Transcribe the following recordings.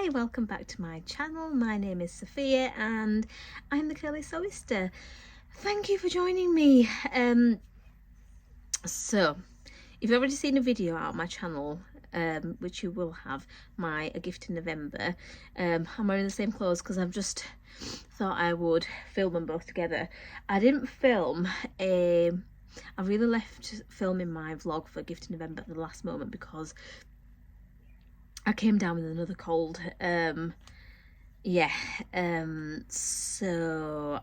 Hi, welcome back to my channel. My name is Sophia and I'm the Curly Sewista. Thank you for joining me. So if you've already seen a video out on my channel, which you will have, my A Gift in November, I'm wearing the same clothes because I've just thought I would film them both together. I didn't film I really left filming my vlog for Gift in November at the last moment because I came down with another cold. So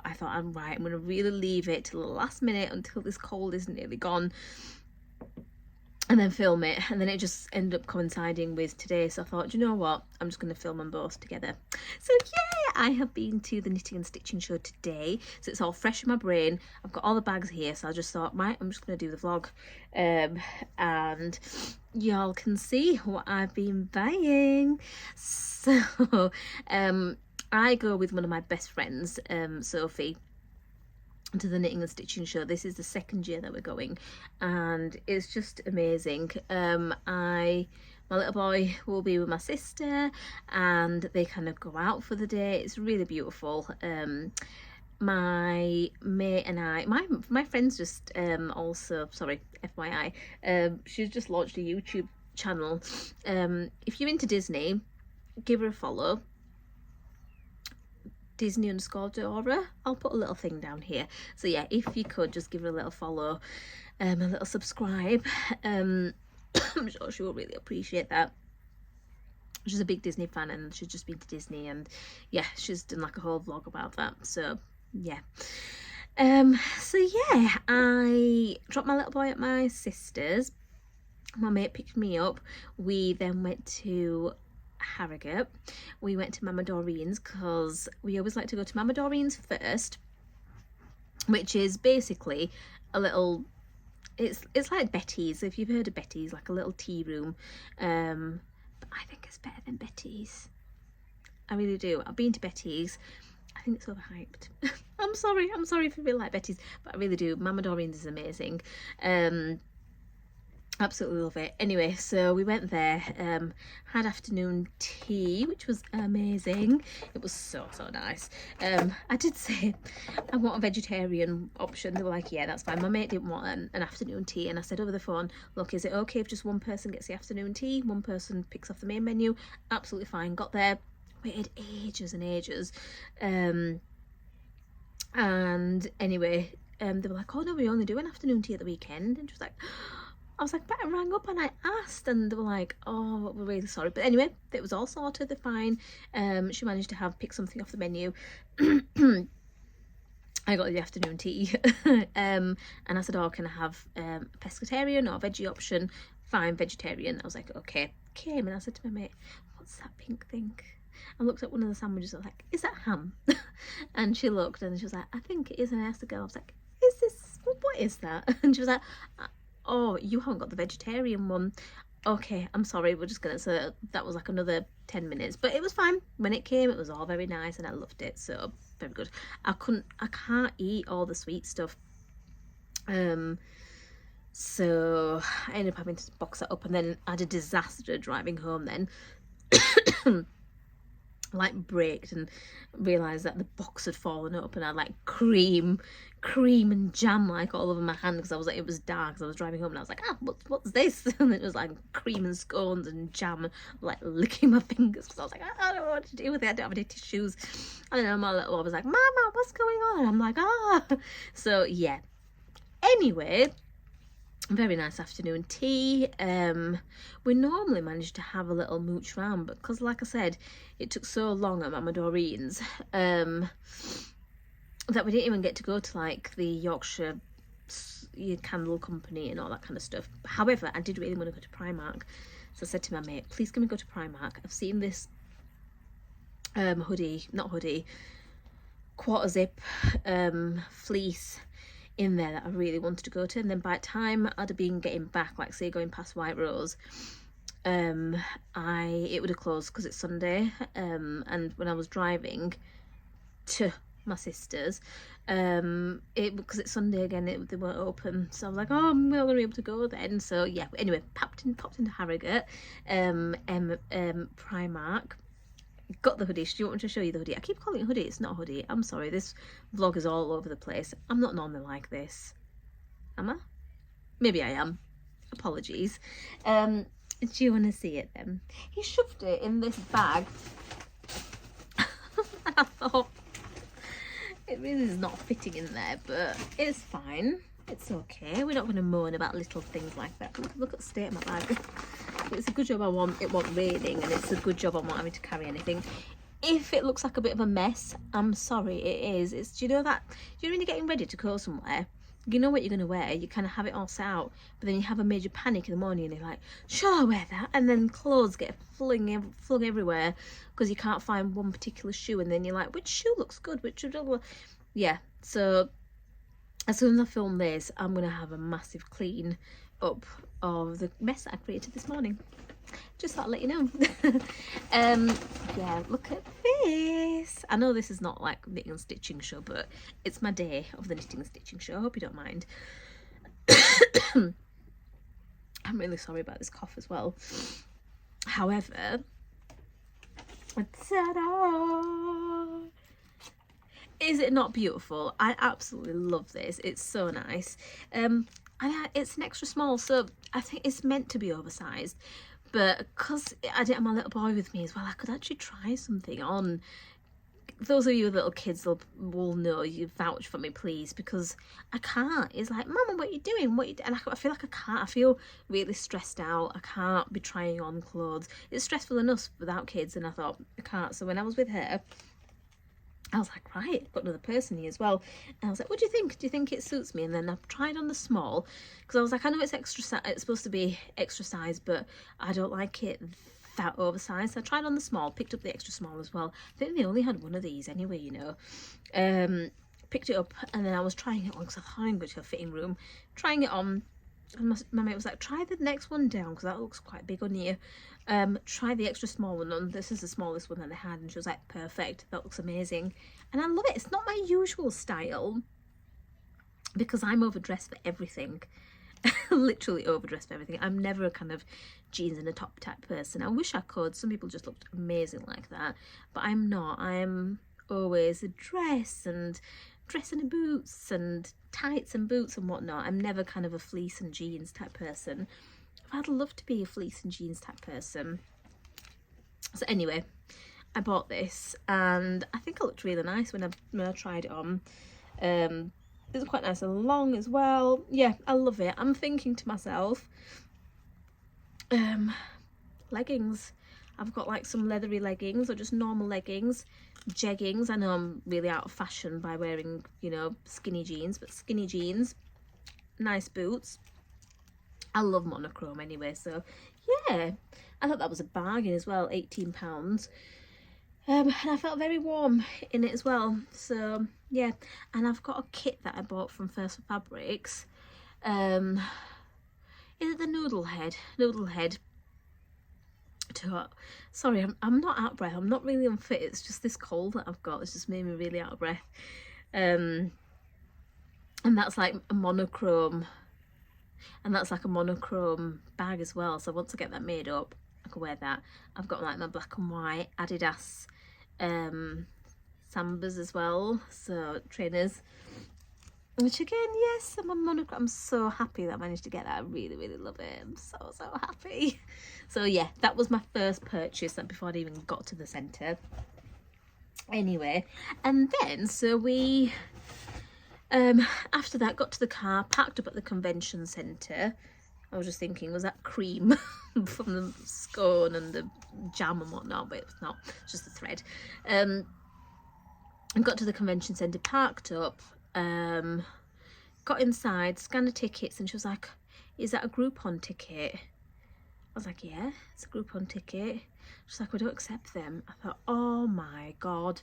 I thought, I'm going to really leave it till the last minute until this cold is nearly gone and then film it, and then it just ended up coinciding with today, so I thought, you know what, I'm just going to film them both together. So yeah, I have been to the knitting and stitching show today, so it's all fresh in my brain. I've got all the bags here, so I just thought, right, I'm just going to do the vlog, and y'all can see what I've been buying. So I go with one of my best friends, Sophie, to the knitting and stitching show. This is the second year that we're going and it's just amazing. My little boy will be with my sister and they kind of go out for the day. It's really beautiful. My mate and I, my friend's just also, sorry, FYI, she's just launched a YouTube channel. If you're into Disney, give her a follow. Disney_Dora. I'll put a little thing down here. So yeah, if you could just give her a little follow, a little subscribe. I'm sure she will really appreciate that. She's a big Disney fan and she's just been to Disney, and yeah, she's done like a whole vlog about that. So yeah. So yeah, I dropped my little boy at my sister's. My mate picked me up. We then went to Harrogate. We went to Mama Doreen's because we always like to go to Mama Doreen's first, which is basically a little, it's like Betty's, if you've heard of Betty's, like a little tea room. But I think it's better than Betty's. I really do. I've been to Betty's. I think it's overhyped. I'm sorry if you really like Betty's, but I really do. Mama Doreen's is amazing. Absolutely love it. Anyway, so we went there, had afternoon tea, which was amazing. It was so nice. I did say I want a vegetarian option. They were like, yeah, that's fine. My mate didn't want an afternoon tea, and I said over the phone, look, is it okay if just one person gets the afternoon tea, one person picks off the main menu? Absolutely fine. Got there, waited ages and ages, and anyway, they were like, oh no, we only do an afternoon tea at the weekend. And she was like, I was like, but I rang up and I asked, and they were like, oh, we're really sorry. But anyway, it was all sorted, they're fine. She managed to pick something off the menu. I got the afternoon tea. And I said, oh, can I have a pescatarian or veggie option? Fine, vegetarian. I was like, okay. Came and I said to my mate, what's that pink thing? I looked at one of the sandwiches. I was like, is that ham? And she looked and she was like, I think it is. And I asked the girl, I was like, is this, what is that? And she was like, oh, you haven't got the vegetarian one. Okay, I'm sorry, we're just gonna, so that was like another 10 minutes, but it was fine. When it came, it was all very nice and I loved it, so very good. I can't eat all the sweet stuff, so I ended up having to box it up, and then I had a disaster driving home then. Like braked and realised that the box had fallen up, and I had like cream and jam like all over my hand because I was like, it was dark because I was driving home, and I was like, what's this? And it was like cream and scones and jam, like licking my fingers because I was like, I don't know what to do with it. I don't have any tissues. I don't know, my little one was like, Mama, what's going on? And I'm like, so yeah, anyway, very nice afternoon tea. We normally manage to have a little mooch round, but because like I said, it took so long at Mama Doreen's that we didn't even get to go to like the Yorkshire Candle Company and all that kind of stuff. However, I did really want to go to Primark, so I said to my mate, please can we go to Primark? I've seen this quarter zip fleece in there that I really wanted to go to, and then by the time I'd have been getting back, like say going past White Rose, it would have closed because it's Sunday, and when I was driving to my sister's, because it's Sunday again, they weren't open, so I was like, oh, I'm not gonna be able to go then. So yeah, anyway, popped into Harrogate, Primark, got the hoodie. Do you want me to show you the hoodie? I keep calling it hoodie. It's not a hoodie. I'm sorry. This vlog is all over the place. I'm not normally like this. Am I? Maybe I am. Apologies. Do you want to see it then? He shoved it in this bag. I thought it really is not fitting in there, but it's fine. It's okay. We're not going to moan about little things like that. Look at the state of my bag. It's a good job it wasn't raining, and it's a good job I'm not having to carry anything. If it looks like a bit of a mess, I'm sorry, it is. It's, do you know that, do you know when you're getting ready to go somewhere, you know what you're going to wear, you kind of have it all set out, but then you have a major panic in the morning and you're like, shall I wear that? And then clothes get flung everywhere because you can't find one particular shoe, and then you're like, which shoe looks good, which shoe? Yeah, so as soon as I film this, I'm going to have a massive clean up of the mess that I created this morning. Just thought I'd let you know. Yeah, look at this. I know this is not like knitting and stitching show, but it's my day of the knitting and stitching show. I hope you don't mind. I'm really sorry about this cough as well. However, ta-da! Is it not beautiful? I absolutely love this. It's so nice. And it's an extra small, so I think it's meant to be oversized. But because I didn't have my little boy with me as well, I could actually try something on. Those of you with little kids will know, you vouch for me, please, because I can't. It's like, Mama, what are you doing? And I feel like I can't. I feel really stressed out. I can't be trying on clothes. It's stressful enough without kids, and I thought, I can't. So when I was with her, I was like, right, I've got another person here as well. And I was like, what do you think? Do you think it suits me? And then I tried on the small, because I was like, I know it's it's supposed to be extra size, but I don't like it that oversized. So I tried on the small, picked up the extra small as well. I think they only had one of these anyway, you know. Picked it up, and then I was trying it on because I thought I'm going to a fitting room. Trying it on, and my mate was like, try the next one down because that looks quite big on you. Try the extra small one on. This is the smallest one that they had, and she was like, perfect, that looks amazing. And I love it. It's not my usual style because I'm overdressed for everything. Literally overdressed for everything. I'm never a kind of jeans and a top type person. I wish I could. Some people just looked amazing like that, but I'm not. I'm always a dress and boots and tights and boots and whatnot. I'm never kind of a fleece and jeans type person. I'd love to be a fleece and jeans type person. So anyway, I bought this, and I think it looked really nice when I tried it on. It's quite nice and long as well. Yeah, I love it. I'm thinking to myself, leggings. I've got like some leathery leggings or just normal leggings, jeggings. I know I'm really out of fashion by wearing, you know, skinny jeans, but skinny jeans, nice boots. I love monochrome anyway, so yeah, I thought that was a bargain as well, £18. And I felt very warm in it as well, so yeah. And I've got a kit that I bought from First Fabrics. Is it the noodle head sorry, I'm not out of breath. I'm not really unfit. It's just this cold that I've got. It's just made me really out of breath. And that's like a monochrome, bag as well. So once I get that made up, I can wear that. I've got like my black and white Adidas Sambas as well, so trainers, which again, yes, I'm a monochrome. I'm so happy that I managed to get that. I really, really love it. I'm so happy. So yeah, that was my first purchase that before I even got to the centre. Anyway, and then so we after that got to the car, parked up at the convention centre. I was just thinking, was that cream from the scone and the jam and whatnot? But it's not, it's just the thread. And got to the convention centre, parked up, got inside, scanned the tickets, and she was like, is that a Groupon ticket? I was like, yeah, it's a Groupon ticket. She's like, we don't accept them. I thought, oh my God,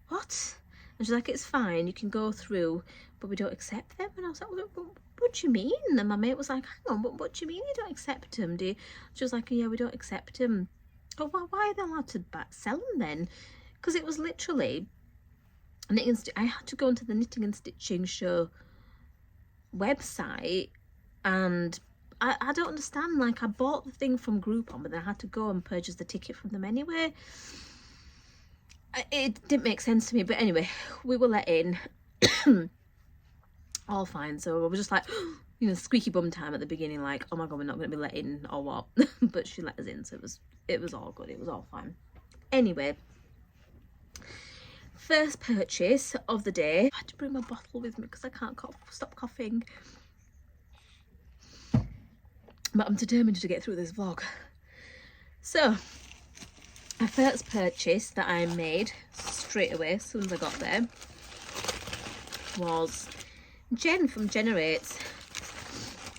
what? And she's like, it's fine, you can go through, but we don't accept them. And I was like, what do you mean? And my mate was like, hang on, what do you mean you don't accept them? Do you? She was like, yeah, we don't accept them. Oh, well, why are they allowed to sell them then? Because it was literally, I had to go into the Knitting and Stitching Show website, and I don't understand. Like, I bought the thing from Groupon, but then I had to go and purchase the ticket from them anyway. it didn't make sense to me. But anyway, we were let in. All fine. So I was just like, you know, squeaky bum time at the beginning, like, oh my god, we're not going to be let in or what. But she let us in, so it was all good. It was all fine. Anyway, first purchase of the day. I had to bring my bottle with me because I can't stop coughing. But I'm determined to get through this vlog. So, my first purchase that I made straight away as soon as I got there was Jen from Generates.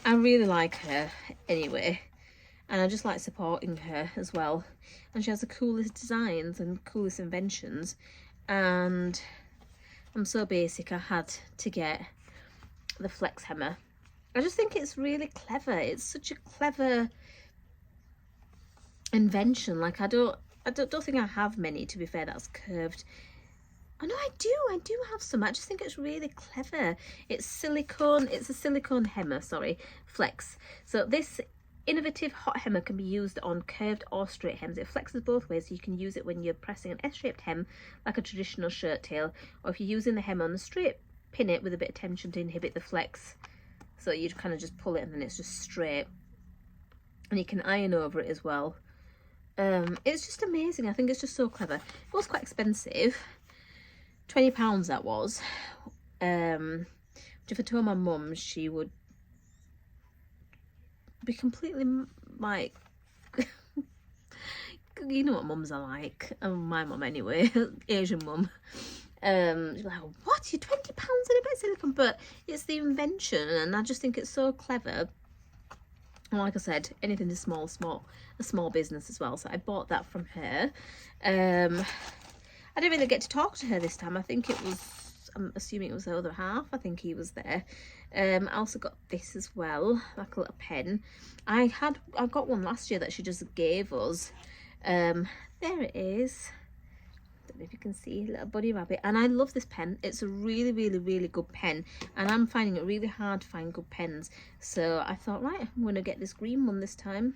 I really like her anyway, and I just like supporting her as well. And she has the coolest designs and coolest inventions, and I'm so basic I had to get the flex hammer. I just think it's really clever. It's such a clever invention. Like I don't think I have many, to be fair, that's curved. Oh no, I do have some. I just think it's really clever. It's silicone, it's a silicone hammer, sorry, flex. So this innovative hot hammer can be used on curved or straight hems. It flexes both ways, so you can use it when you're pressing an S-shaped hem, like a traditional shirt tail, or if you're using the hem on the straight, pin it with a bit of tension to inhibit the flex. So you kind of just pull it and then it's just straight. And you can iron over it as well. It's just amazing. I think it's just so clever. It was quite expensive. £20 that was. Which if I told my mum, she would be completely like, you know what mums are like. My mum anyway, Asian mum. She's like, what? You're £20 in a bit of silicone? But it's the invention, and I just think it's so clever. And like I said, anything is a small business as well. So I bought that from her. I didn't really get to talk to her this time. I think it was, I'm assuming it was the other half. I think he was there. I also got this as well, like a little pen. I got one last year that she just gave us. There it is. Don't know if you can see, little bunny rabbit. And I love this pen. It's a really, really, really good pen. And I'm finding it really hard to find good pens. So I thought, right, I'm going to get this green one this time.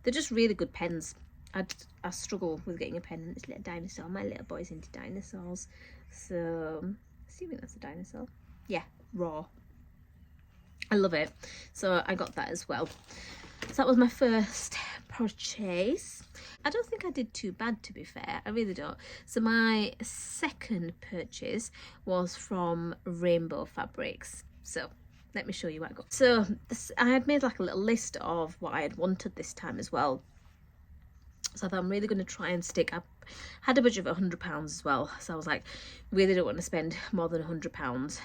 They're just really good pens. I struggle with getting a pen, and it's a little dinosaur. My little boy's into dinosaurs, so assuming that's a dinosaur. Yeah, raw. I love it. So I got that as well. So that was my first purchase. I don't think I did too bad, to be fair. I really don't. So my second purchase was from Rainbow Fabrics. So let me show you what I got. So I had made like a little list of what I had wanted this time as well. So I thought I'm really going to try and stick up. Had a budget of £100 as well. So I was like, really don't want to spend more than £100.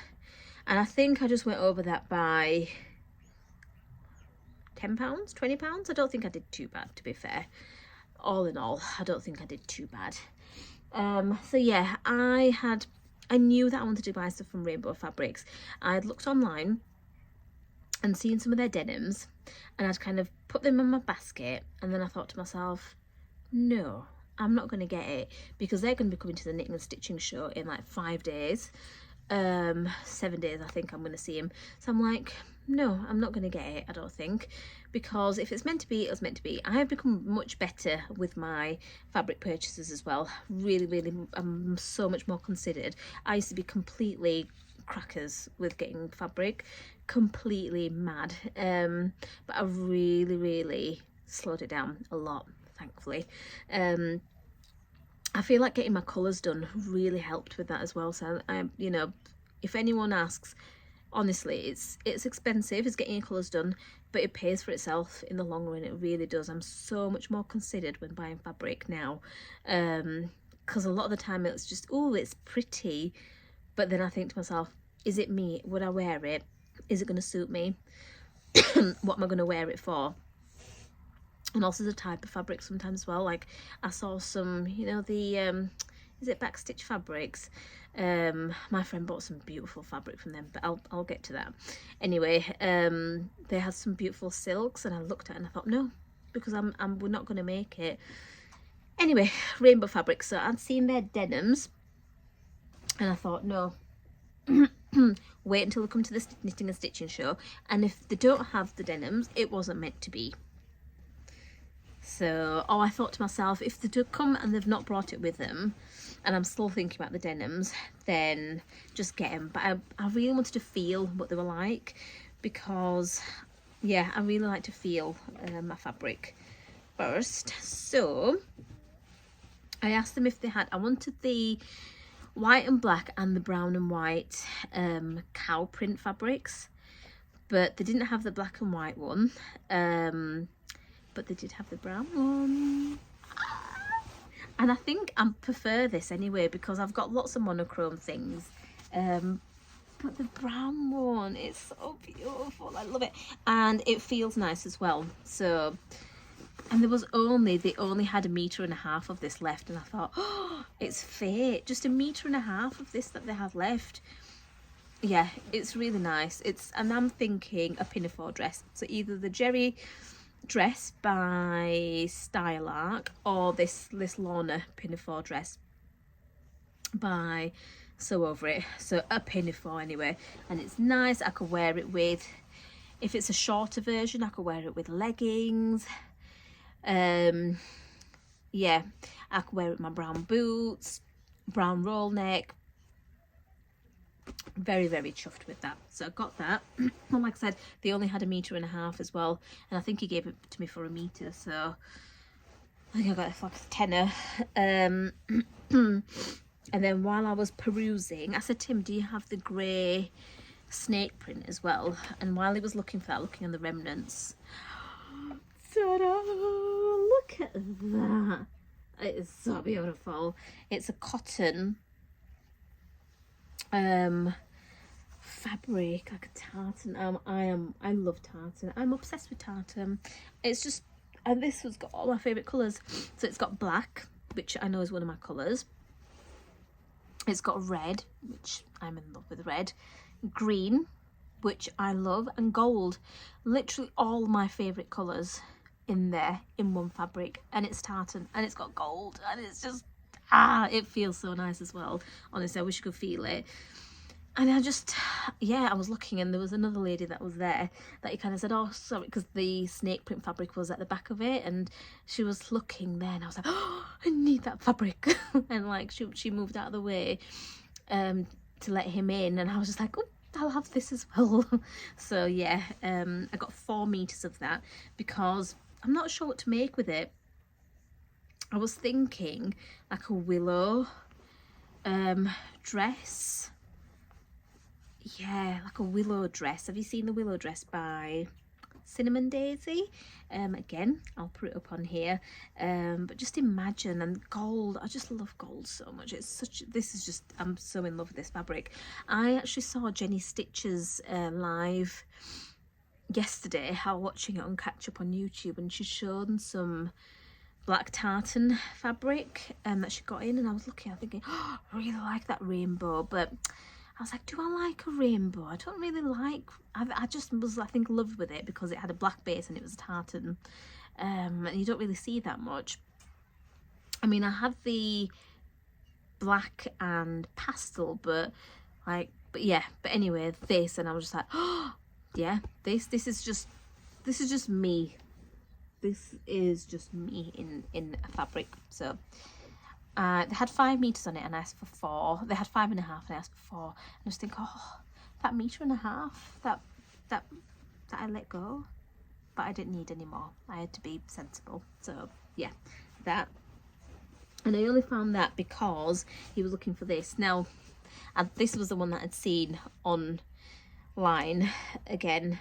And I think I just went over that by £10, £20. I don't think I did too bad, to be fair. All in all, I don't think I did too bad. So yeah, I knew that I wanted to buy stuff from Rainbow Fabrics. I'd looked online and seen some of their denims, and I'd kind of put them in my basket, and then I thought to myself, no, I'm not going to get it, because they're going to be coming to the knitting and stitching show in like 5 days. 7 days I think I'm going to see him. So I'm like, no, I'm not going to get it, I don't think, because if it's meant to be, it was meant to be. I have become much better with my fabric purchases as well. Really, really, I'm so much more considered. I used to be completely crackers with getting fabric, completely mad, but I really, really slowed it down a lot, thankfully. I feel like getting my colours done really helped with that as well. So you know, if anyone asks, honestly, it's expensive, it's getting your colours done, but it pays for itself in the long run. It really does. I'm so much more considered when buying fabric now, because a lot of the time it's just, oh, it's pretty, but then I think to myself, is it me? Would I wear it? Is it going to suit me? What am I going to wear it for? And also the type of fabric sometimes as well. Like I saw some, you know, the is it Backstitch Fabrics? My friend bought some beautiful fabric from them, but I'll get to that. Anyway, they had some beautiful silks, and I looked at it and I thought, no, because we're not going to make it. Anyway, Rainbow Fabrics. So I'd seen their denims, and I thought, no, wait until they come to the knitting and stitching show, and if they don't have the denims, it wasn't meant to be. So, oh, I thought to myself, if they do come and they've not brought it with them, and I'm still thinking about the denims, then just get them. But I really wanted to feel what they were like, because yeah, I really like to feel my fabric first. So I asked them if they had, I wanted the white and black and the brown and white cow print fabrics, but they didn't have the black and white one, but they did have the brown one. And I think I prefer this anyway, because I've got lots of monochrome things, but the brown one is so beautiful. I love it, and it feels nice as well. So, and they only had 1.5 meters of this left, and I thought, oh, it's fate, just 1.5 meters of this that they have left. Yeah, it's really nice. And I'm thinking a pinafore dress, so either the Jerry dress by Style Arc or this Lorna pinafore dress by Sew Over It. So a pinafore anyway, and it's nice. I could wear it with, if it's a shorter version, I could wear it with leggings. Yeah, I could wear it with my brown boots, brown roll neck. Very, very chuffed with that. So I got that. And like I said, they only had 1.5 meters as well, and I think he gave it to me for 1 meter, so I think I got it for like a tenner. And then while I was perusing, I said, Tim, do you have the grey snake print as well? And while he was looking for that, looking on the remnants, ta-da! Look at that. It is so beautiful. It's a cotton fabric, like a tartan. I love tartan. I'm obsessed with tartan. It's just, and this has got all my favorite colors. So it's got black, which I know is one of my colors. It's got red, which I'm in love with red, green, which I love, and gold. Literally all my favorite colors in there in one fabric, and it's tartan, and it's got gold, and it's just, it feels so nice as well. Honestly, I wish you could feel it. And I just, yeah, I was looking, and there was another lady that was there that he kind of said, oh, sorry, because the snake print fabric was at the back of it, and she was looking there, and I was like, oh, I need that fabric. And like she moved out of the way to let him in, and I was just like, oh, I'll have this as well. So yeah, I got 4 meters of that, because I'm not sure what to make with it. I was thinking like a willow dress. Yeah, like a willow dress. Have you seen the willow dress by Cinnamon Daisy? Again, I'll put it up on here. But just imagine, and gold. I just love gold so much. It's such, this is just, I'm so in love with this fabric. I actually saw Jenny Stitch's live yesterday. I was watching it on Catch Up on YouTube, and she's shown some black tartan fabric that she got in, and I was looking, I'm thinking, oh, I really like that rainbow, but I was like, do I like a rainbow? I don't really like, I just was, I think, loved with it because it had a black base and it was tartan, and you don't really see that much. I mean, I had the black and pastel, but yeah, but anyway, this, and I was just like, oh yeah, this is just me. This is just me in a fabric. So they had 5 meters on it, and I asked for 4. They had 5.5, and I asked for 4. And I just think, oh, that 1.5 meters that I let go, but I didn't need any more. I had to be sensible. So yeah, that. And I only found that because he was looking for this. Now, and this was the one that I'd seen online again,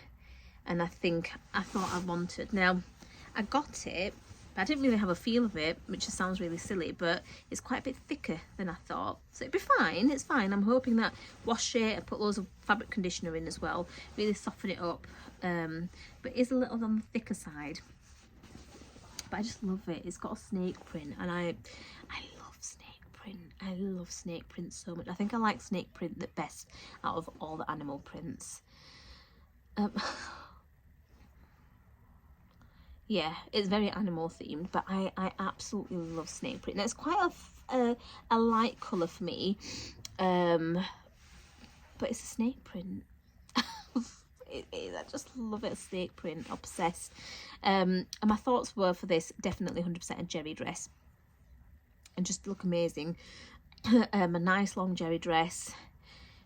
and I thought I wanted. Now, I got it, but I didn't really have a feel of it, which just sounds really silly, but it's quite a bit thicker than I thought. So it'd be fine, it's fine. I'm hoping that wash it, I put loads of fabric conditioner in as well, really soften it up, but it is a little on the thicker side. But I just love it. It's got a snake print, and I love snake print. I love snake print so much. I think I like snake print the best out of all the animal prints. Yeah, it's very animal themed, but I absolutely love snake print. Now, it's quite a light colour for me, but it's a snake print. it is. I just love it. Snake print, obsessed. And my thoughts were for this, definitely 100% a jerry dress, and just look amazing. A nice long jerry dress.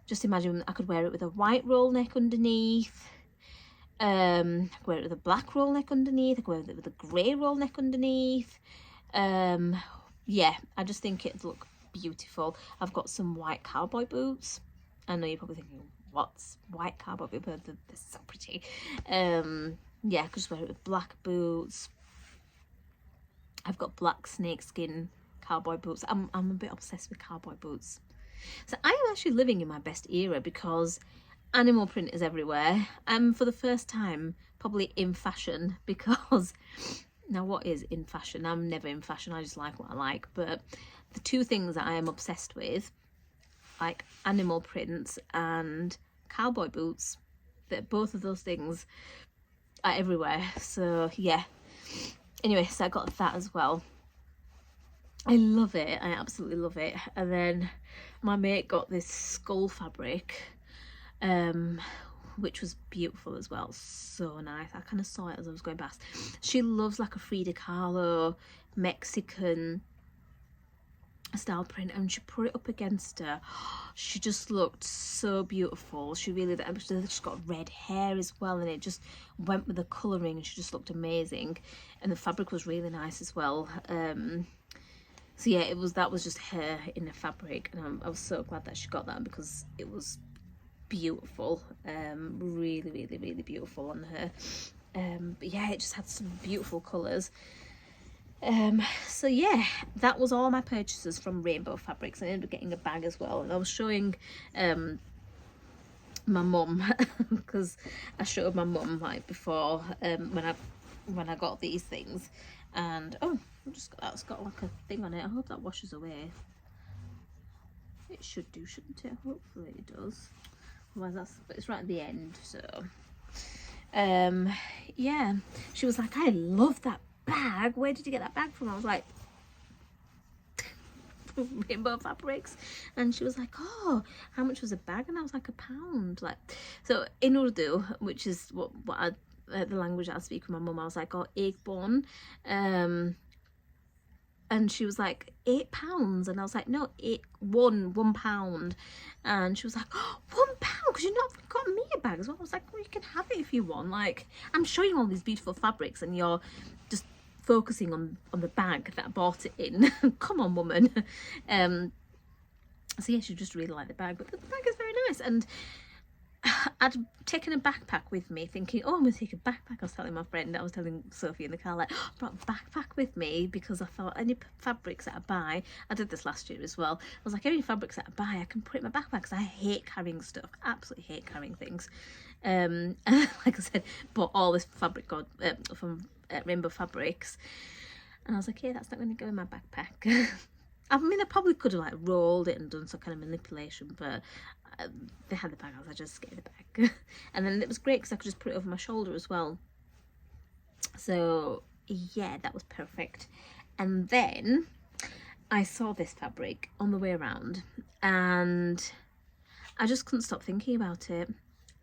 Just imagine I could wear it with a white roll neck underneath. I could wear it with a black roll neck underneath. I could wear it with a grey roll neck underneath. Yeah, I just think it'd look beautiful. I've got some white cowboy boots. I know you're probably thinking, what's white cowboy boots? But they're so pretty. Yeah, I could just wear it with black boots. I've got black snakeskin cowboy boots. I'm a bit obsessed with cowboy boots. So I am actually living in my best era because animal print is everywhere. I'm for the first time probably in fashion, because now what is in fashion? I'm never in fashion. I just like what I like. But the two things that I am obsessed with, like animal prints and cowboy boots, that both of those things are everywhere. So yeah. Anyway, so I got that as well. I love it. I absolutely love it. And then my mate got this skull fabric, which was beautiful as well. So nice. I kind of saw it as I was going past. She loves like a Frida Kahlo Mexican style print, and she put it up against her. She just looked so beautiful. She really did. She's got red hair as well, and it just went with the colouring, and she just looked amazing. And the fabric was really nice as well. So yeah, that was just her in the fabric, and I was so glad that she got that, because it was beautiful. Really, really, really beautiful on her. But yeah, it just had some beautiful colours. So yeah, that was all my purchases from Rainbow Fabrics. I ended up getting a bag as well, and I was showing my mum because I showed my mum like before when I got these things, and oh, that's got like a thing on it. I hope that washes away. It should do, shouldn't it? Hopefully it does. Otherwise it's right at the end. So yeah, she was like, I love that bag. Where did you get that bag from? I was like, Rainbow Fabrics. And she was like, oh, how much was a bag? And I was like, £1. Like, so in Urdu, which is what I the language I speak with my mum, I was like, oh, egg bon. And she was like, £8. And I was like, no, £1. And she was like, oh, £1, because you've not got me a bag as well. I was like, well, you can have it if you want. Like, I'm showing you all these beautiful fabrics, and you're just focusing on the bag that I bought it in. Come on, woman. So yeah, she just really liked the bag, but the bag is very nice. And I'd taken a backpack with me, thinking, oh, I'm going to take a backpack. I was telling my friend, I was telling Sophie in the car, like, oh, I brought a backpack with me, because I thought any fabrics that I buy, I did this last year as well, I was like, any fabrics that I buy, I can put in my backpack, because I hate carrying stuff, absolutely hate carrying things. And like I said, bought all this fabric from Rainbow Fabrics, and I was like, yeah, that's not going to go in my backpack. I mean, I probably could have like rolled it and done some kind of manipulation, but they had the bag. I was like, just get the bag. And then it was great because I could just put it over my shoulder as well. So yeah, that was perfect. And then I saw this fabric on the way around, and I just couldn't stop thinking about it.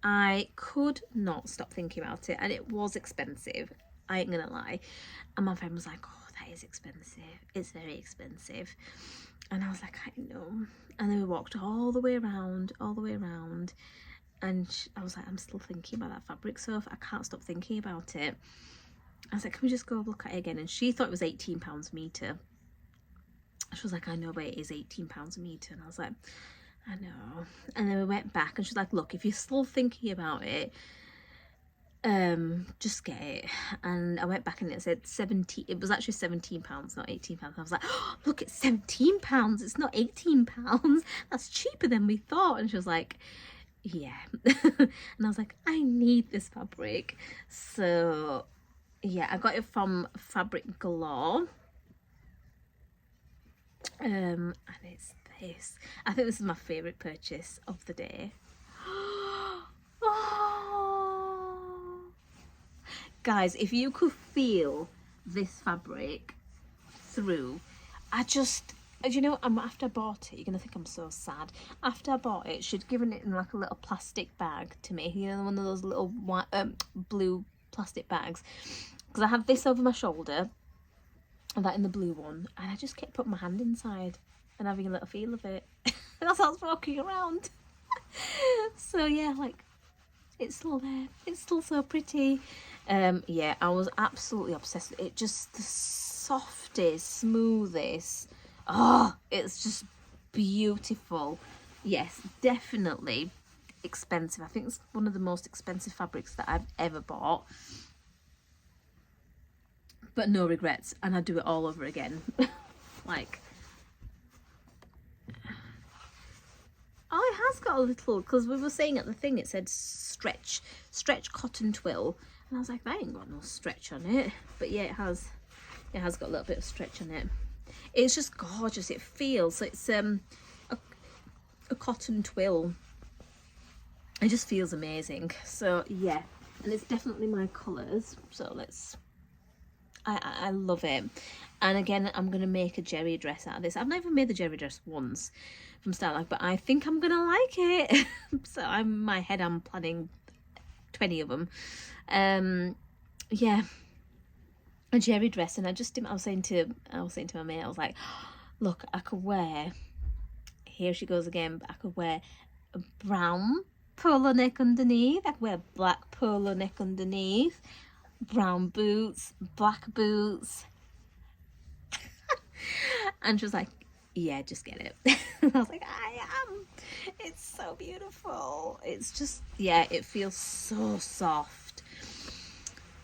I could not stop thinking about it, and it was expensive, I ain't gonna lie. And my friend was like, oh, that is expensive, it's very expensive. And I was like, I know. And then we walked all the way around, and I was like, I'm still thinking about that fabric, so I can't stop thinking about it. I was like, can we just go look at it again? And she thought it was £18 a metre. She was like, I know, but it is £18 a metre. And I was like, I know. And then we went back, and she's like, look, if you're still thinking about it, just get it. And I went back, and it said 17. It was actually £17, not £18. I was like, oh, look, it's £17, it's not £18. That's cheaper than we thought. And she was like, yeah. And I was like, I need this fabric. So yeah, I got it from Fabric Galore, and it's this. I think this is my favorite purchase of the day. Oh, guys, if you could feel this fabric through, I just As you know, after I bought it, you're going to think I'm so sad. After I bought it, she'd given it in like a little plastic bag to me. You know, one of those little white, blue plastic bags. Because I have this over my shoulder, and that in the blue one. And I just kept putting my hand inside and having a little feel of it. As I was walking around. So yeah, like, it's still there. It's still so pretty. Yeah, I was absolutely obsessed with it. Just the softest, smoothest. Oh, it's just beautiful. Yes, definitely expensive. I think it's one of the most expensive fabrics that I've ever bought. But no regrets, and I'd do it all over again. Like, oh, it has got a little, because we were saying at the thing, it said stretch cotton twill, and I was like, that ain't got no stretch on it. But yeah, it has got a little bit of stretch on it. It's just gorgeous. It feels, it's a cotton twill. It just feels amazing. So yeah, and it's definitely my colours, so let's, I love it. And again, I'm going to make a jerry dress out of this. I've never made the jerry dress once from Starlight, but I think I'm going to like it. So in my head, I'm planning 20 of them. Yeah, a jerry dress. And I was saying to my mate, I was like, look, I could wear, here she goes again, but I could wear a brown polo neck underneath. I could wear a black polo neck underneath, brown boots, black boots. And she was like, yeah, just get it. And I was like, I am. It's so beautiful. It's just, yeah, it feels so soft.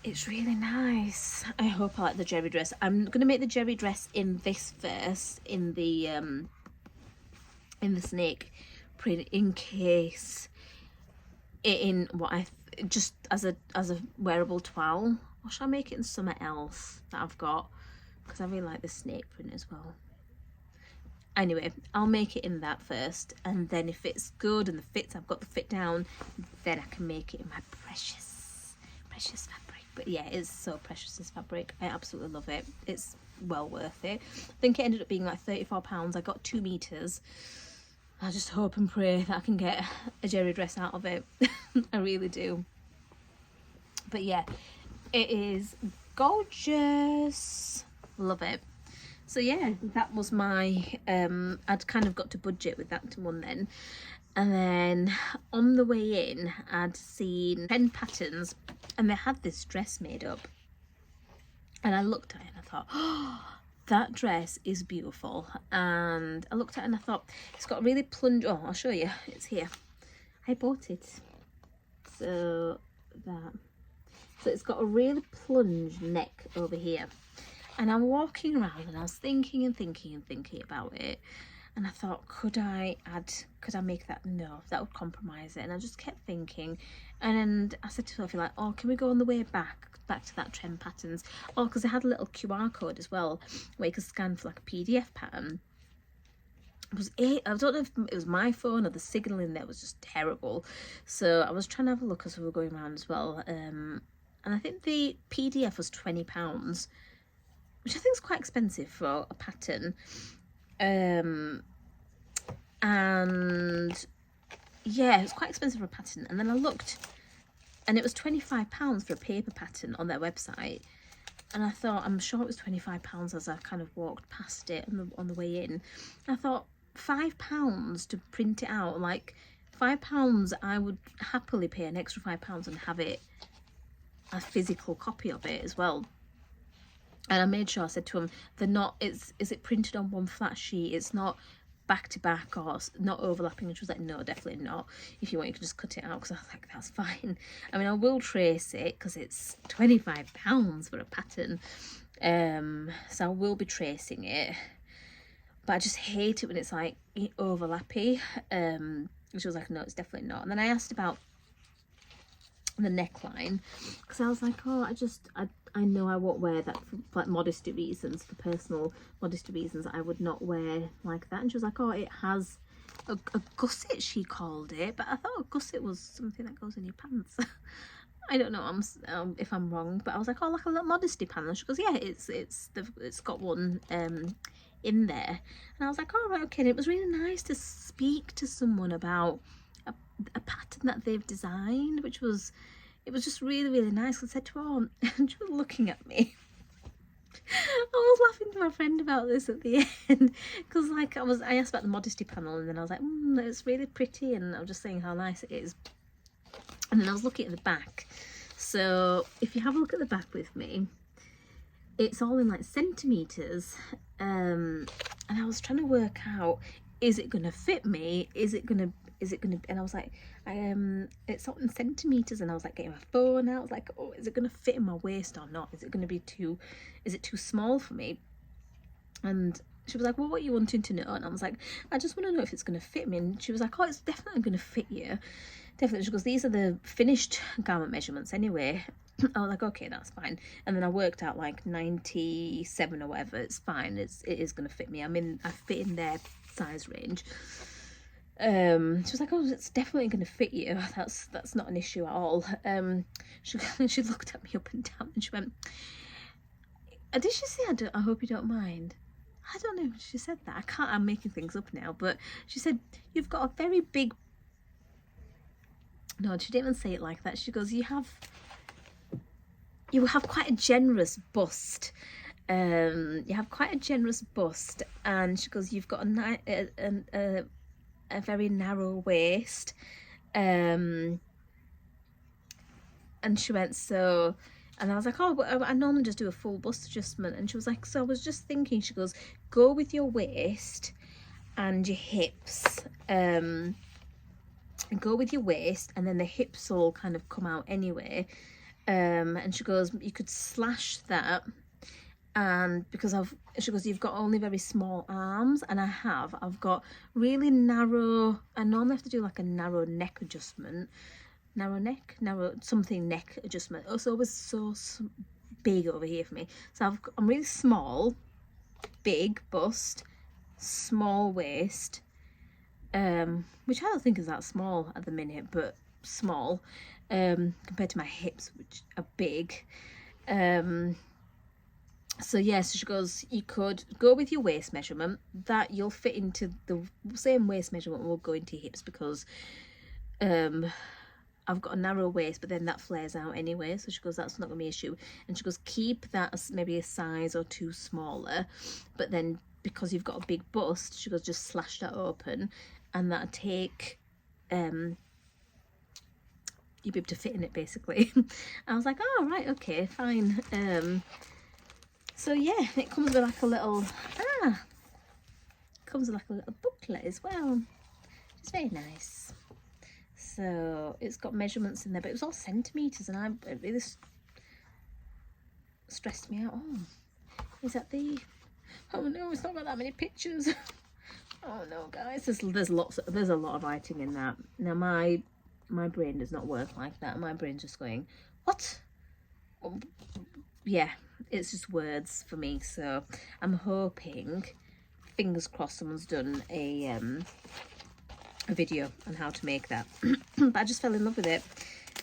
It's really nice. I hope I like the jerry dress. I'm going to make the jerry dress in this first, in the snake print, in case in what I just as a wearable toile, or should I make it in something else that I've got, because I really like the snake print as well. Anyway, I'll make it in that first, and then if it's good and the fits, I've got the fit down, then I can make it in my precious fabric. But yeah, it's so precious, this fabric. I absolutely love it. It's well worth it. I think it ended up being like £34. I got 2 meters. I just hope and pray that I can get a jerry dress out of it. I really do. But yeah, it is gorgeous. Love it. So yeah, that was my I'd kind of got to budget with that one then. And then on the way in, I'd seen 10 patterns, and they had this dress made up. And I looked at it and I thought, oh, that dress is beautiful. And I looked at it and I thought, it's got a really plunge. Oh, I'll show you. It's here. I bought it. So it's got a really plunge neck over here. And I'm walking around and I was thinking about it. And I thought, could I make that? No, that would compromise it. And I just kept thinking. And I said to Sophie, like, oh, can we go on the way back to that trend patterns? Oh, because they had a little QR code as well, where you could scan for like a PDF pattern. I don't know if it was my phone or the signal in there was just terrible. So I was trying to have a look as we were going around as well. And I think the PDF was £20, which I think is quite expensive for a pattern. And yeah, it was quite expensive for a pattern. And then I looked, and it was £25 for a paper pattern on their website. And I thought, I'm sure it was £25 as I kind of walked past it on the way in. I thought, £5 to print it out, like £5, I would happily pay an extra £5 and have it, a physical copy of it as well. And I made sure, I said to him, they're not, is it printed on one flat sheet? It's not back to back or not overlapping. And she was like, no, definitely not. If you want, you can just cut it out. Because I was like, that's fine. I mean, I will trace it because it's £25 for a pattern. So I will be tracing it. But I just hate it when it's like overlappy. And she was like, no, it's definitely not. And then I asked about the neckline, because I was like, oh, I know I won't wear that for like modesty reasons, for personal modesty reasons. I would not wear like that. And she was like, oh, it has a gusset, she called it, but I thought a gusset was something that goes in your pants. I don't know if I'm wrong, but I was like, oh, like a little modesty pant. And she goes, yeah, it's got one in there. And I was like, all right, okay. And it was really nice to speak to someone about a pattern that they've designed, which was, it was just really, really nice. I said to her, and she was looking at me. I was laughing to my friend about this at the end, because like I asked about the modesty panel, and then I was like, it's really pretty, and I was just saying how nice it is. And then I was looking at the back. So if you have a look at the back with me, it's all in like centimeters, and I was trying to work out, is it gonna fit me? Is it gonna, and I was like, it's all in centimeters, and I was like getting my phone out. I was like, oh, is it gonna fit in my waist or not? Is it gonna be too, is it too small for me? And she was like, well, what are you wanting to know? And I was like, I just want to know if it's gonna fit me. And she was like, oh, it's definitely gonna fit you, definitely. She goes, these are the finished garment measurements anyway. I was like, okay, that's fine. And then I worked out like 97 or whatever. It's fine. It is going to fit me. I mean, I fit in their size range. She was like, oh, it's definitely going to fit you. That's not an issue at all. She looked at me up and down, and she went, did she say, I hope you don't mind? I don't know. She said that. I'm making things up now, but she said, you've got a very big, no, she didn't even say it like that. She goes, you have quite a generous bust. You have quite a generous bust, and she goes, you've got a very narrow waist. And she went, so, and I was like, oh, I normally just do a full bust adjustment. And she was like, so I was just thinking, she goes, go with your waist and your hips, and go with your waist, and then the hips will kind of come out anyway. And she goes, you could slash that, and because she goes, you've got only very small arms, and I've got really narrow, I normally have to do like a narrow neck adjustment, something neck adjustment. Also, it was so big over here for me. So I'm really small, big bust, small waist, which I don't think is that small at the minute, but small, compared to my hips, which are big. So yes, she goes, you could go with your waist measurement, that you'll fit into the same waist measurement will go into your hips, because I've got a narrow waist, but then that flares out anyway. So she goes, that's not gonna be an issue. And she goes, keep that as maybe a size or two smaller, but then because you've got a big bust, she goes, just slash that open, and that'll take you'd be able to fit in it basically. I was like, oh right, okay, fine. So yeah, it comes with like a little booklet as well. It's very nice. So it's got measurements in there, but it was all centimeters, and it really stressed me out. Oh, is that the, oh no, it's not got that many pictures. Oh no, guys, there's a lot of writing in that. Now my brain does not work like that. My brain's just going, what? Yeah, it's just words for me. So I'm hoping, fingers crossed, someone's done a video on how to make that. But I just fell in love with it.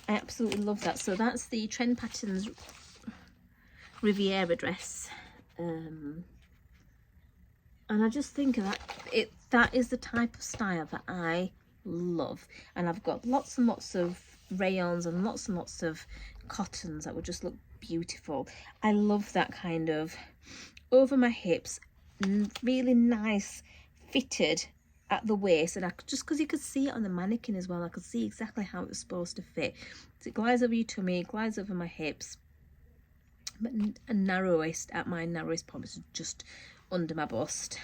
I absolutely love that. So that's the Trend Patterns Riviera dress, and I just think that is the type of style that I love. And I've got lots and lots of rayons and lots of cottons that would just look beautiful. I love that kind of over my hips, really nice fitted at the waist, and just because you could see it on the mannequin as well, I could see exactly how it was supposed to fit. So it glides over your tummy, it glides over my hips, but a narrow waist at my narrowest point, is just under my bust.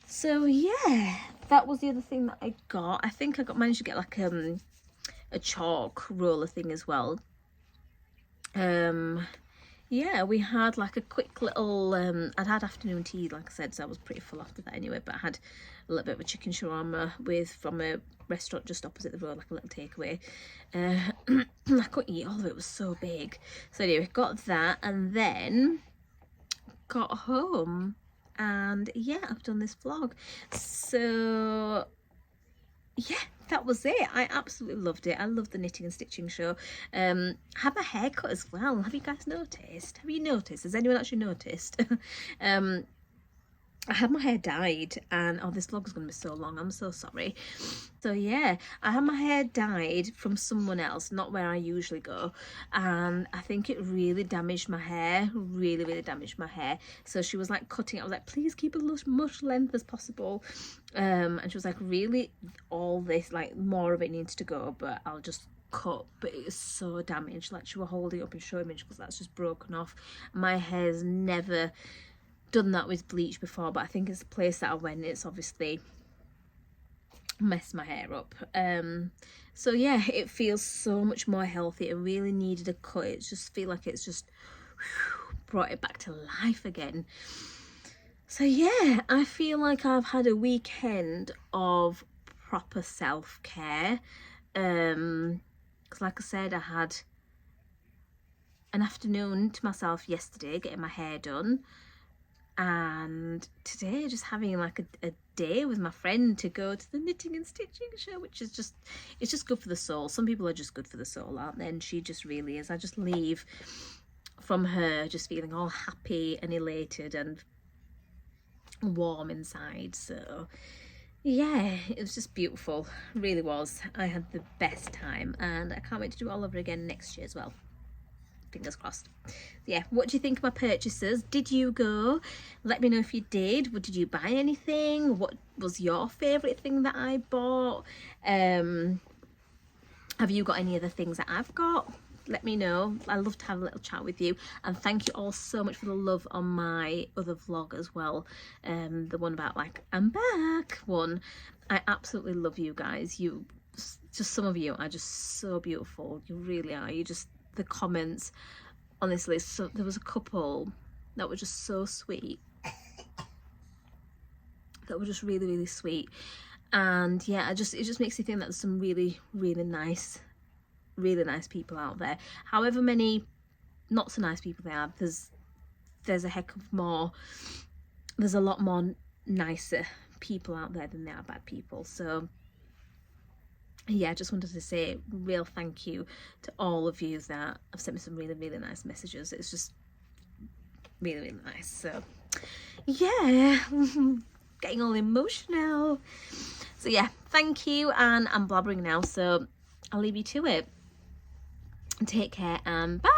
So yeah, that was the other thing that I got. I think I managed to get like a chalk roller thing as well. Yeah, we had like a quick little I'd had afternoon tea, like I said, so I was pretty full after that anyway, but I had a little bit of a chicken shawarma from a restaurant just opposite the road, like a little takeaway. I couldn't eat all of it, it was so big. So anyway, got that, and then got home, and yeah, I've done this vlog. So yeah, that was it. I absolutely loved it. I love the knitting and stitching show. I had my hair cut as well. Have you guys noticed? Have you noticed? Has anyone actually noticed? I had my hair dyed, and oh, this vlog is going to be so long, I'm so sorry. So yeah, I had my hair dyed from someone else, not where I usually go, and I think it really damaged my hair, really damaged my hair. So she was like cutting it. I was like, please keep as much length as possible, and she was like, really, all this, like, more of it needs to go, but I'll just cut. But it is so damaged. Like, she was holding it up and showing me, because that's just broken off. My hair's never done that with bleach before, but I think it's the place that I went, it's obviously messed my hair up. So yeah, it feels so much more healthy. It really needed a cut. It just feel like it's just brought it back to life again. So yeah, I feel like I've had a weekend of proper self-care, because like I said, I had an afternoon to myself yesterday getting my hair done, and today just having like a day with my friend to go to the knitting and stitching show, which is just, it's just good for the soul. Some people are just good for the soul, aren't they? And she just really is. I just leave from her just feeling all happy and elated and warm inside. So yeah, it was just beautiful, it really was. I had the best time, and I can't wait to do it all over again next year as well. Fingers crossed. Yeah, what do you think of my purchases? Did you go? Let me know if you did. Did you buy anything? What was your favourite thing that I bought? Have you got any other things that I've got? Let me know. I love to have a little chat with you, and thank you all so much for the love on my other vlog as well, the one about like I'm back one. I absolutely love you guys. You just, some of you are just so beautiful. You really are. You just, the comments, honestly, so there was a couple that were just so sweet, that were just really sweet. And yeah, it just makes you think that there's some really nice people out there. However many not so nice people there are, there's a heck of more, there's a lot more nicer people out there than there are bad people. So yeah, I just wanted to say a real thank you to all of you that have sent me some really nice messages. It's just really nice. So yeah, getting all emotional. So yeah, thank you, and I'm blabbering now, so I'll leave you to it. Take care and bye.